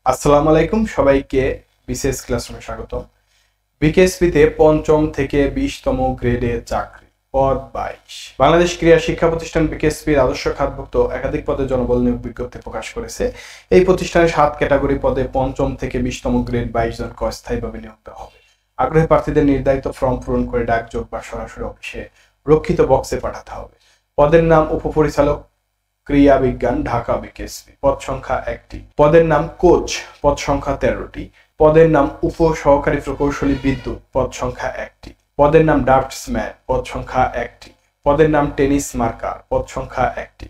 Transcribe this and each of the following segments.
আসসালামু আলাইকুম সবাইকে বিসিএস ক্লাসরুমে স্বাগত। বিকেএসপিতে পঞ্চম থেকে 20তম গ্রেডে চাকরি, পদ 22। বাংলাদেশ ক্রীড়া শিক্ষা প্রতিষ্ঠান বিকেএসপির আদর্শ খাতভুক্ত একাধিক পদে জনবল নিয়োগ বিজ্ঞপ্তি প্রকাশ করেছে। এই প্রতিষ্ঠানে 7 ক্যাটাগরি পদে পঞ্চম থেকে 20তম গ্রেড 22 জনকে অস্থায়ীভাবে নিয়োগ দেওয়া হবে। আগ্রহী প্রার্থীদের নির্ধারিত ফর্ম পূরণ করে ডাকযোগ বা সরাসরি অফিসে রক্ষিত বক্সে পাঠাতে হবে। পদের নাম উপপরিচালক ক্রিয়া বিজ্ঞান, ঢাকা বিকেএসপি, পদ সংখ্যা 1টি। পদের নাম কোচ, পদ সংখ্যা 13টি। পদের নাম উপ সহকারী প্রকৌশলী বিদ্যুৎ, পদ সংখ্যা 1টি। পদের নাম ড্রাফটসম্যান, পদ সংখ্যা 1টি। পদের নাম টেনিস মার্কার, পদ সংখ্যা 1টি।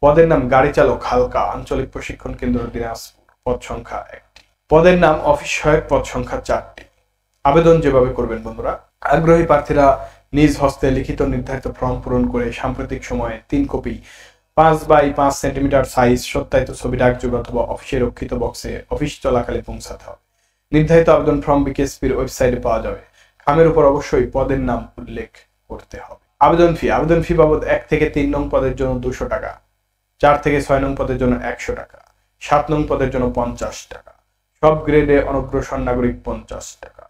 পদের নাম গাড়ি চালক হালকা, আঞ্চলিক প্রশিক্ষণ কেন্দ্র দিনাজপুর, পদ সংখ্যা 1টি। পদের নাম অফিস সহায়ক, পদ সংখ্যা 4টি। আবেদন যেভাবে করবেন বন্ধুরা, আগ্রহী প্রার্থীরা নিজ হস্তে লিখিত নির্ধারিত ফর্ম পূরণ করে সাম্প্রতিক সময়ে 3 কপি 5x5 সেন্টিমিটার সাইজ সত্যায়িত ছবি ডাকযোগ অথবা অফিসে রক্ষিত বক্সে অফিস চলাকালে পৌঁছাতে হবে। নির্ধারিত আবেদন ফর্ম বিকেএসপির ওয়েবসাইটে পাওয়া যাবে। খামের উপর অবশ্যই পদের নাম উল্লেখ করতে হবে। আবেদন ফি বাবদ 1 থেকে 3 নং পদের জন্য 200 টাকা, 4 থেকে 6 নং পদের জন্য 100 টাকা, 7 নং পদের জন্য 50 টাকা, সব গ্রেডে অনগ্রসর নাগরিক 50 টাকা।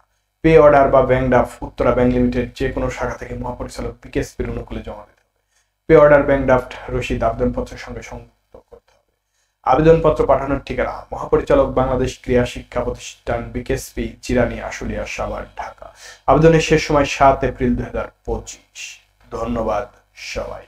পে অর্ডার বা bank draft Uttara bank limited যে কোনো শাখা থেকে মহাপরিচালক বিকেএসপির অনুকূলে জমা দিতে হবে। পে অর্ডার, ব্যাংক ড্রাফট রসিদ আবেদনপত্রের সঙ্গে সংযুক্ত করতে হবে। আবেদনপত্র পাঠানোর ঠিকানা মহাপরিচালক বাংলাদেশ ক্রীড়া শিক্ষা প্রতিষ্ঠান বিকেএসপি, চিরানি, আশুলিয়া, সাভার, ঢাকা। আবেদনের শেষ সময় 7 এপ্রিল 2025। ধন্যবাদ সবাই।